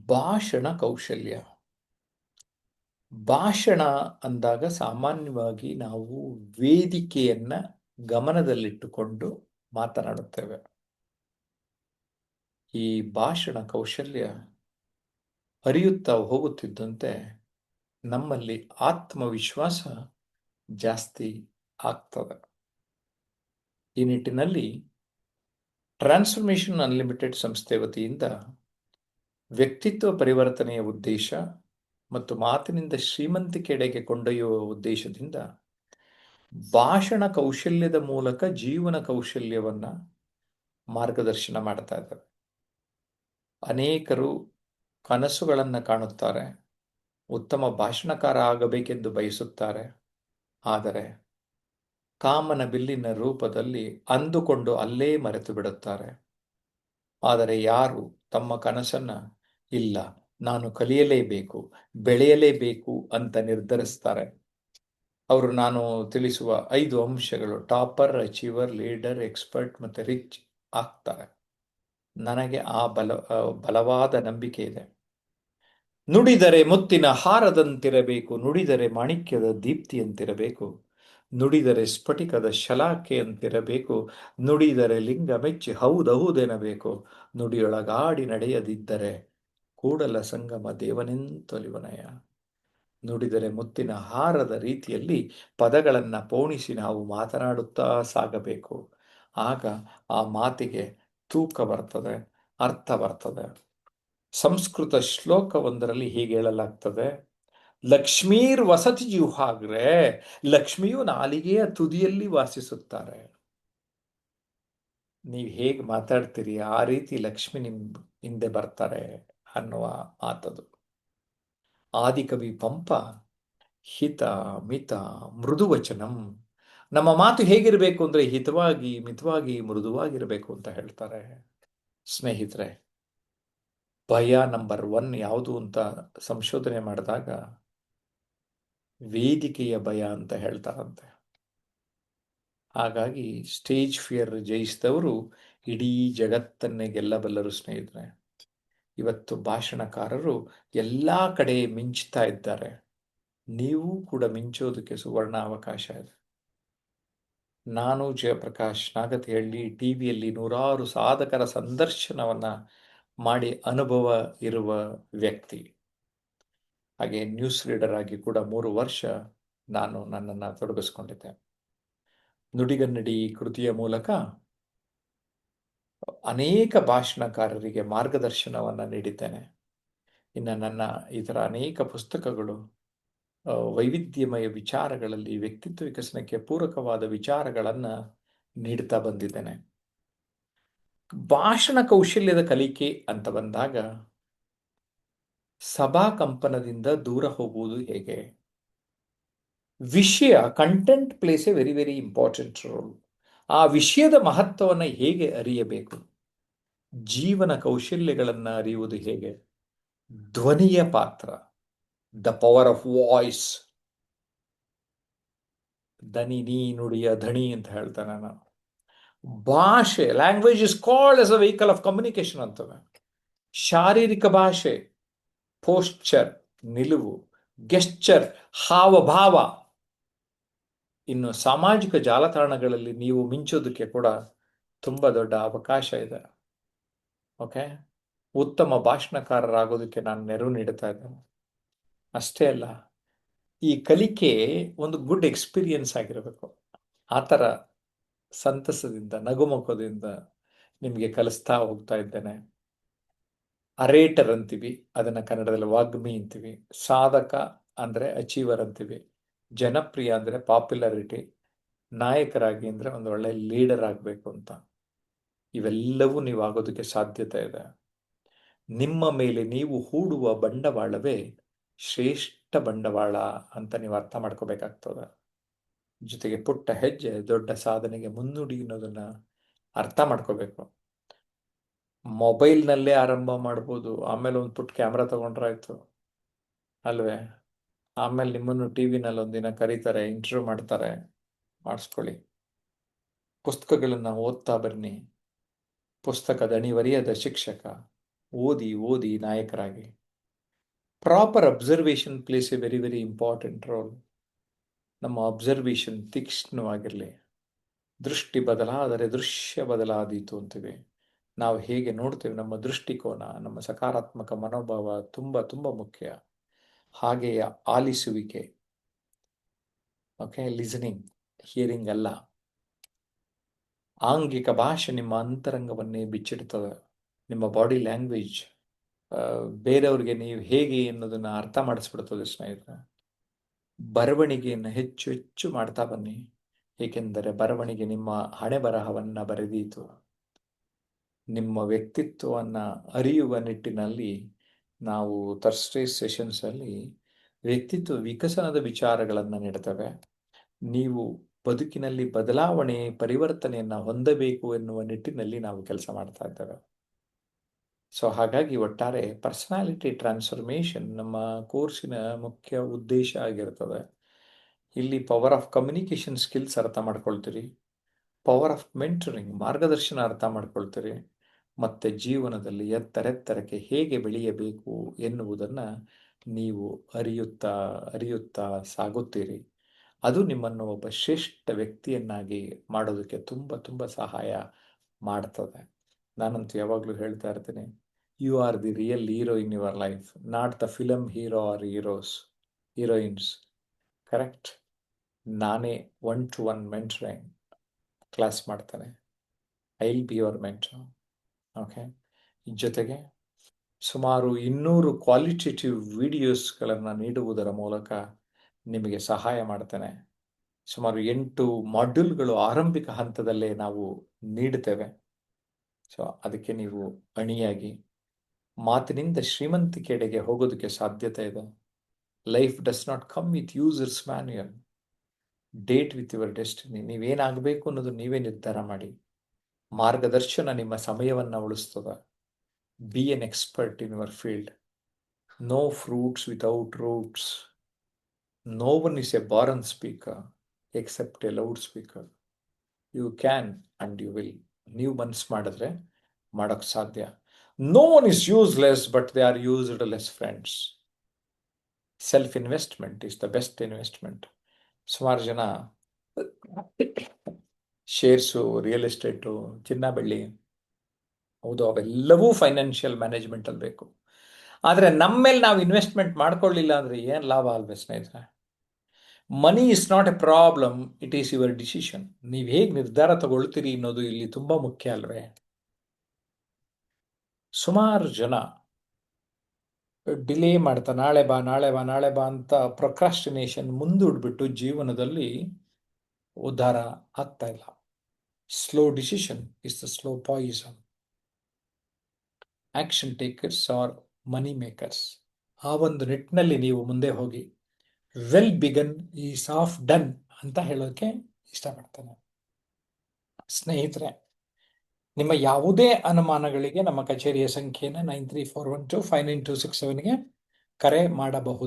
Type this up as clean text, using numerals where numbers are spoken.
ಭಾಷಣ ಕೌಶಲ್ಯ. ಭಾಷಣ ಅಂದಾಗ ಸಾಮಾನ್ಯವಾಗಿ ನಾವು ವೇದಿಕೆಯನ್ನ ಗಮನದಲ್ಲಿಟ್ಟುಕೊಂಡು ಮಾತನಾಡುತ್ತೇವೆ. ಈ ಭಾಷಣ ಕೌಶಲ್ಯ ಅರಿಯುತ್ತಾ ಹೋಗುತ್ತಿದ್ದಂತೆ ನಮ್ಮಲ್ಲಿ ಆತ್ಮವಿಶ್ವಾಸ ಜಾಸ್ತಿ ಆಗ್ತದೆ. ಈ ನಿಟ್ಟಿನಲ್ಲಿ ಟ್ರಾನ್ಸ್ಫಾರ್ಮೇಷನ್ ಅನ್ಲಿಮಿಟೆಡ್ ಸಂಸ್ಥೆ ವತಿಯಿಂದ ವ್ಯಕ್ತಿತ್ವ ಪರಿವರ್ತನೆಯ ಉದ್ದೇಶ ಮತ್ತು ಮಾತಿನಿಂದ ಶ್ರೀಮಂತಿಕೆಡೆಗೆ ಕೊಂಡೊಯ್ಯುವ ಉದ್ದೇಶದಿಂದ ಭಾಷಣ ಕೌಶಲ್ಯದ ಮೂಲಕ ಜೀವನ ಕೌಶಲ್ಯವನ್ನ ಮಾರ್ಗದರ್ಶನ ಮಾಡ್ತಾ ಇದ್ದಾರೆ. ಅನೇಕರು ಕನಸುಗಳನ್ನು ಕಾಣುತ್ತಾರೆ, ಉತ್ತಮ ಭಾಷಣಕಾರ ಆಗಬೇಕೆಂದು ಬಯಸುತ್ತಾರೆ. ಆದರೆ ಕಾಮನ ಬಿಲ್ಲಿನ ರೂಪದಲ್ಲಿ ಅಂದುಕೊಂಡು ಅಲ್ಲೇ ಮರೆತು ಬಿಡುತ್ತಾರೆ. ಆದರೆ ಯಾರು ತಮ್ಮ ಕನಸನ್ನ ಇಲ್ಲ, ನಾನು ಕಲಿಯಲೇಬೇಕು, ಬೆಳೆಯಲೇಬೇಕು ಅಂತ ನಿರ್ಧರಿಸ್ತಾರೆ, ಅವರು ನಾನು ತಿಳಿಸುವ 5 ಅಂಶಗಳು ಟಾಪರ್, ಅಚೀವರ್, ಲೀಡರ್, ಎಕ್ಸ್ಪರ್ಟ್ ಮತ್ತು ರಿಚ್ ಆಗ್ತಾರೆ. ನನಗೆ ಆ ಬಲವಾದ ನಂಬಿಕೆ ಇದೆ. ನುಡಿದರೆ ಮುತ್ತಿನ ಹಾರದಂತಿರಬೇಕು, ನುಡಿದರೆ ಮಾಣಿಕ್ಯದ ದೀಪ್ತಿಯಂತಿರಬೇಕು, ನುಡಿದರೆ ಸ್ಫಟಿಕದ ಶಲಾಖೆಯಂತಿರಬೇಕು, ನುಡಿದರೆ ಲಿಂಗ ಮೆಚ್ಚಿ ಹೌದೌದೆನಬೇಕು, ನುಡಿಯೊಳಗಾಡಿ ನಡೆಯದಿದ್ದರೆ ಕೂಡಲ ಸಂಗಮ ದೇವನೆಂತೊಲಿವನಯ. ನುಡಿದರೆ ಮುತ್ತಿನ ಹಾರದ ರೀತಿಯಲ್ಲಿ ಪದಗಳನ್ನು ಪೋಣಿಸಿ ನಾವು ಮಾತನಾಡುತ್ತಾ ಸಾಗಬೇಕು. ಆಗ ಆ ಮಾತಿಗೆ ತೂಕ ಬರ್ತದೆ, ಅರ್ಥ ಬರ್ತದೆ. ಸಂಸ್ಕೃತ ಶ್ಲೋಕವೊಂದರಲ್ಲಿ ಹೀಗೆ ಹೇಳಲಾಗ್ತದೆ, ಲಕ್ಷ್ಮೀರ್ ವಸತಿ ಜುಹಾಗ್ರೆ, ಲಕ್ಷ್ಮಿಯು ನಾಲಿಗೆಯ ತುದಿಯಲ್ಲಿ ವಾಸಿಸುತ್ತಾರೆ. ನೀವು ಹೇಗೆ ಮಾತಾಡ್ತೀರಿ ಆ ರೀತಿ ಲಕ್ಷ್ಮಿ ನಿಮ್ ಹಿಂದೆ ಬರ್ತಾರೆ ಅನ್ನುವ ಮಾತದು. ಆದಿಕವಿ ಪಂಪ ಹಿತ ಮಿತ ಮೃದುವಚನಂ, ನಮ್ಮ ಮಾತು ಹೇಗಿರಬೇಕು ಅಂದ್ರೆ ಹಿತವಾಗಿ, ಮಿತವಾಗಿ, ಮೃದುವಾಗಿರಬೇಕು ಅಂತ ಹೇಳ್ತಾರೆ. ಸ್ನೇಹಿತರೆ, ಭಯ ನಂಬರ್ 1 ಯಾವುದು ಅಂತ ಸಂಶೋಧನೆ ಮಾಡಿದಾಗ ವೇದಿಕೆಯ ಭಯ ಅಂತ ಹೇಳ್ತಾರಂತೆ. ಹಾಗಾಗಿ ಸ್ಟೇಜ್ ಫಿಯರ್ ಜಯಿಸಿದವರು ಇಡೀ ಜಗತ್ತನ್ನೇ ಗೆಲ್ಲಬಲ್ಲರು. ಸ್ನೇಹಿತರೆ, ಇವತ್ತು ಭಾಷಣಕಾರರು ಎಲ್ಲ ಕಡೆ ಮಿಂಚ್ತಾ ಇದ್ದಾರೆ. ನೀವು ಕೂಡ ಮಿಂಚೋದಕ್ಕೆ ಸುವರ್ಣ ಅವಕಾಶ ಇದೆ. ನಾನು ಜಯಪ್ರಕಾಶ್ ನಾಗತಿಹಳ್ಳಿ ಟಿವಿಯಲ್ಲಿ 100 ಸಾಧಕರ ಸಂದರ್ಶನವನ್ನ ಮಾಡಿ ಅನುಭವ ಇರುವ ವ್ಯಕ್ತಿ. ಹಾಗೆ ನ್ಯೂಸ್ ರೀಡರ್ ಆಗಿ ಕೂಡ 3 ವರ್ಷ ನಾನು ನನ್ನನ್ನು ತೊಡಗಿಸ್ಕೊಂಡಿದ್ದೆ. ನುಡಿಗನ್ನಡಿ ಕೃತಿಯ ಮೂಲಕ ಅನೇಕ ಭಾಷಣಕಾರರಿಗೆ ಮಾರ್ಗದರ್ಶನವನ್ನು ನೀಡಿದ್ದೇನೆ. ಇನ್ನು ನನ್ನ ಇತರ ಅನೇಕ ಪುಸ್ತಕಗಳು ವೈವಿಧ್ಯಮಯ ವಿಚಾರಗಳಲ್ಲಿ ವ್ಯಕ್ತಿತ್ವ ವಿಕಸನಕ್ಕೆ ಪೂರಕವಾದ ವಿಚಾರಗಳನ್ನು ನೀಡುತ್ತಾ ಬಂದಿದ್ದೇನೆ. ಭಾಷಣ ಕೌಶಲ್ಯದ ಕಲಿಕೆ ಅಂತ ಬಂದಾಗ ಸಭಾ ಕಂಪನದಿಂದ ದೂರ ಹೋಗುವುದು ಹೇಗೆ? ವಿಷಯ content place A very very important role. ಆ ವಿಷಯದ ಮಹತ್ವವನ್ನು ಹೇಗೆ ಅರಿಯಬೇಕು? ಜೀವನ ಕೌಶಲ್ಯಗಳನ್ನು ಅರಿಯುವುದು ಹೇಗೆ? ಧ್ವನಿಯ ಪಾತ್ರ, ದ ಪವರ್ ಆಫ್ ವಾಯ್ಸ್. ದನಿ ನೀ ನುಡಿಯ ಧಣಿ ಅಂತ ಹೇಳ್ತಾನೆ ನಾನು. ಭಾಷೆ, language is called as a vehicle of communication ಅಂತವೆ. ಶಾರೀರಿಕ ಭಾಷೆ, ಪೋಸ್ಚರ್ ನಿಲುವು, ಗೆಸ್ಚರ್ ಹಾವಭಾವ. ಇನ್ನು ಸಾಮಾಜಿಕ ಜಾಲತಾಣಗಳಲ್ಲಿ ನೀವು ಮಿಂಚೋದಕ್ಕೆ ಕೂಡ ತುಂಬಾ ದೊಡ್ಡ ಅವಕಾಶ ಇದೆ. ಓಕೆ, ಉತ್ತಮ ಭಾಷಣಕಾರರಾಗೋದಕ್ಕೆ ನಾನು ನೆರವು ನೀಡುತ್ತಾ ಇದ್ದೇನೆ. ಅಷ್ಟೇ ಅಲ್ಲ, ಈ ಕಲಿಕೆ ಒಂದು ಗುಡ್ ಎಕ್ಸ್ಪೀರಿಯನ್ಸ್ ಆಗಿರಬೇಕು. ಆ ಥರ ಸಂತಸದಿಂದ ನಗುಮುಖದಿಂದ ನಿಮಗೆ ಕಲಿಸ್ತಾ ಹೋಗ್ತಾ ಇದ್ದೇನೆ. ಅರೇಟರ್ ಅಂತೀವಿ, ಅದನ್ನು ಕನ್ನಡದಲ್ಲಿ ವಾಗ್ಮಿ ಅಂತೀವಿ. ಸಾಧಕ ಅಂದರೆ ಅಚೀವರ್ ಅಂತೀವಿ. ಜನಪ್ರಿಯ ಅಂದರೆ ಪಾಪ್ಯುಲಾರಿಟಿ. ನಾಯಕರಾಗಿ ಅಂದರೆ ಒಂದು ಒಳ್ಳೆ ಲೀಡರ್ ಆಗಬೇಕು ಅಂತ. ಇವೆಲ್ಲವೂ ನೀವು ಆಗೋದಕ್ಕೆ ಸಾಧ್ಯತೆ ಇದೆ. ನಿಮ್ಮ ಮೇಲೆ ನೀವು ಹೂಡುವ ಬಂಡವಾಳವೇ ಶ್ರೇಷ್ಠ ಬಂಡವಾಳ ಅಂತ ನೀವು ಅರ್ಥ ಮಾಡ್ಕೋಬೇಕಾಗ್ತದೆ. ಜೊತೆಗೆ ಪುಟ್ಟ ಹೆಜ್ಜೆ ದೊಡ್ಡ ಸಾಧನೆಗೆ ಮುನ್ನುಡಿ ಅನ್ನೋದನ್ನ ಅರ್ಥ ಮಾಡ್ಕೋಬೇಕು. ಮೊಬೈಲ್ನಲ್ಲೇ ಆರಂಭ ಮಾಡ್ಬೋದು, ಆಮೇಲೆ ಒಂದು ಪುಟ್ಟ ಕ್ಯಾಮ್ರಾ ತಗೊಂಡ್ರಾಯ್ತು ಅಲ್ವೇ? ಆಮೇಲೆ ನಿಮ್ಮನ್ನು ಟಿವಿನಲ್ಲಿ ಒಂದಿನ ಕರೀತಾರೆ, ಇಂಟರ್ವ್ಯೂ ಮಾಡ್ತಾರೆ, ಮಾಡಿಸ್ಕೊಳ್ಳಿ. ಪುಸ್ತಕಗಳನ್ನು ಓದ್ತಾ ಬನ್ನಿ. ಪುಸ್ತಕದ ಅಣಿವರಿಯದ ಶಿಕ್ಷಕ ಓದಿ ಓದಿ ನಾಯಕರಾಗಿ. Proper observation place A very very important role. ನಮ್ಮ ಅಬ್ಸರ್ವೇಷನ್ ತೀಕ್ಷ್ಣವಾಗಿರಲಿ. ದೃಷ್ಟಿ ಬದಲಾದರೆ ದೃಶ್ಯ ಬದಲಾದೀತು ಅಂತೀವಿ. ನಾವು ಹೇಗೆ ನೋಡ್ತೇವೆ, ನಮ್ಮ ದೃಷ್ಟಿಕೋನ, ನಮ್ಮ ಸಕಾರಾತ್ಮಕ ಮನೋಭಾವ ತುಂಬ ತುಂಬ ಮುಖ್ಯ. ಹಾಗೆಯೇ ಆಲಿಸುವಿಕೆ, ಓಕೆ, ಲಿಸನಿಂಗ್, ಹಿಯರಿಂಗ್ ಅಲ್ಲ. ಆಂಗಿಕ ಭಾಷೆ ನಿಮ್ಮ ಅಂತರಂಗವನ್ನೇ ಬಿಚ್ಚಿಡ್ತದೆ. ನಿಮ್ಮ ಬಾಡಿ ಲ್ಯಾಂಗ್ವೇಜ್ ಬೇರೆಯವ್ರಿಗೆ ನೀವು ಹೇಗೆ ಅನ್ನೋದನ್ನು ಅರ್ಥ ಮಾಡಿಸ್ಬಿಡ್ತದೆ ಸ್ನೇಹಿತರೆ. ಬರವಣಿಗೆಯನ್ನು ಹೆಚ್ಚು ಹೆಚ್ಚು ಮಾಡ್ತಾ ಬನ್ನಿ, ಏಕೆಂದರೆ ಬರವಣಿಗೆ ನಿಮ್ಮ ಹಣೆ ಬರಹವನ್ನು ಬರೆದೀತು. ನಿಮ್ಮ ವ್ಯಕ್ತಿತ್ವವನ್ನು ಅರಿಯುವ ನಿಟ್ಟಿನಲ್ಲಿ ನಾವು ಥರ್ಸ್ಡೇ ಸೆಷನ್ಸಲ್ಲಿ ವ್ಯಕ್ತಿತ್ವ ವಿಕಸನದ ವಿಚಾರಗಳನ್ನು ನೀಡ್ತೇವೆ. ನೀವು ಬದುಕಿನಲ್ಲಿ ಬದಲಾವಣೆ ಪರಿವರ್ತನೆಯನ್ನು ಹೊಂದಬೇಕು ಎನ್ನುವ ನಿಟ್ಟಿನಲ್ಲಿ ನಾವು ಕೆಲಸ ಮಾಡ್ತಾ ಇದ್ದೇವೆ. ಸೊ ಹಾಗಾಗಿ ಒಟ್ಟಾರೆ ಪರ್ಸನಾಲಿಟಿ ಟ್ರಾನ್ಸ್ಫಾರ್ಮೇಷನ್ ನಮ್ಮ ಕೋರ್ಸಿನ ಮುಖ್ಯ ಉದ್ದೇಶ ಆಗಿರ್ತದೆ. ಇಲ್ಲಿ ಪವರ್ ಆಫ್ ಕಮ್ಯುನಿಕೇಷನ್ ಸ್ಕಿಲ್ಸ್ ಅರ್ಥ ಮಾಡ್ಕೊಳ್ತೀರಿ, ಪವರ್ ಆಫ್ ಮೆಂಟರಿಂಗ್ ಮಾರ್ಗದರ್ಶನ ಅರ್ಥ ಮಾಡ್ಕೊಳ್ತೀರಿ, ಮತ್ತು ಜೀವನದಲ್ಲಿ ಎತ್ತರೆತ್ತರಕ್ಕೆ ಹೇಗೆ ಬೆಳೆಯಬೇಕು ಎನ್ನುವುದನ್ನು ನೀವು ಅರಿಯುತ್ತಾ ಅರಿಯುತ್ತಾ ಸಾಗುತ್ತೀರಿ. ಅದು ನಿಮ್ಮನ್ನು ಒಬ್ಬ ಶ್ರೇಷ್ಠ ವ್ಯಕ್ತಿಯನ್ನಾಗಿ ಮಾಡೋದಕ್ಕೆ ತುಂಬ ತುಂಬ ಸಹಾಯ ಮಾಡ್ತದೆ. ನಾನಂತೂ ಯಾವಾಗಲೂ ಹೇಳ್ತಾ ಇರ್ತೀನಿ, you are the real hero in your life, not the film hero or heroines. Correct. ನಾನೇ 1-to-1 ಮೆಂಟರಿಂಗ್ ಕ್ಲಾಸ್ ಮಾಡ್ತಾನೆ. I will be your mentor. Okay. ಜೊತೆಗೆ ಸುಮಾರು 200 ಕ್ವಾಲಿಟೇಟಿವ್ ವಿಡಿಯೋಸ್ಗಳನ್ನು ನೀಡುವುದರ ಮೂಲಕ ನಿಮಗೆ ಸಹಾಯ ಮಾಡ್ತೇನೆ. ಸುಮಾರು 8 ಮಾಡ್ಯೂಲ್ಗಳು ಆರಂಭಿಕ ಹಂತದಲ್ಲೇ ನಾವು ನೀಡುತ್ತೇವೆ. ಸೊ ಅದಕ್ಕೆ ನೀವು ಅಣಿಯಾಗಿ ಮಾತಿನಿಂದ ಶ್ರೀಮಂತಿಕೆಡೆಗೆ ಹೋಗೋದಕ್ಕೆ ಸಾಧ್ಯತೆ ಇದೆ. Life does not come with users manual. Date with your destiny. ನೀವೇನಾಗಬೇಕು ಅನ್ನೋದು ನೀವೇ ನಿರ್ಧಾರ ಮಾಡಿ. ಮಾರ್ಗದರ್ಶನ ನಿಮ್ಮ ಸಮಯವನ್ನು ಉಳಿಸ್ತದೆ. Be an expert in your field. No fruits without roots. No one is a barren speaker except a loud speaker. You can and you will. ನೀವು ಮನಸ್ಸು ಮಾಡಿದ್ರೆ ಮಾಡೋಕ್ಕೆ ಸಾಧ್ಯ. No one is useless but they are usedless friends. Self investment is the best investment. ಸುಮಾರು ಜನ shares, real estate, ಚಿನ್ನ ಬೆಳ್ಳಿ, ಹೌದು, ಅವೆಲ್ಲವೂ ಫೈನಾನ್ಷಿಯಲ್ ಮ್ಯಾನೇಜ್ಮೆಂಟಲ್ಲಿ ಬೇಕು. ಆದರೆ ನಮ್ಮ ಮೇಲೆ ನಾವು ಇನ್ವೆಸ್ಟ್ಮೆಂಟ್ ಮಾಡ್ಕೊಳ್ಳಿಲ್ಲ ಅಂದರೆ ಏನು ಲಾಭ ಅಲ್ವೇ ಸ್ನೇಹಿತರೆ? Money is not A problem, it is your decision. ನೀವು ಹೇಗೆ ನಿರ್ಧಾರ ತಗೊಳ್ತೀರಿ ಅನ್ನೋದು ಇಲ್ಲಿ ತುಂಬ ಮುಖ್ಯ ಅಲ್ವೇ? ಸುಮಾರು ಜನ ಡಿಲೇ ಮಾಡ್ತಾ ನಾಳೆ ಬಾ ನಾಳೆ ಬಾ ನಾಳೆ ಬಾ ಅಂತ ಪ್ರೊಕ್ರಾಸ್ಟಿನೇಷನ್ ಮುಂದೂಡ್ಬಿಟ್ಟು ಜೀವನದಲ್ಲಿ ಉದ್ಧಾರ ಆಗ್ತಾ ಇಲ್ಲ. Slow decision is the slow poison. Action takers are money makers. ಆ ಒಂದು ನಿಟ್ಟಿನಲ್ಲಿ ನೀವು ಮುಂದೆ ಹೋಗಿ. Well begun is half done ಅಂತ ಹೇಳೋಕ್ಕೆ ಇಷ್ಟಪಡ್ತೇನೆ. ಸ್ನೇಹಿತರೆ, ನಿಮ್ಮ ಯಾವುದೇ ಅನುಮಾನಗಳಿಗೆ ನಮ್ಮ ಕಚೇರಿಯ ಸಂಖ್ಯೆಯನ್ನು 9341259267ಗೆ ಕರೆ ಮಾಡಬಹುದು.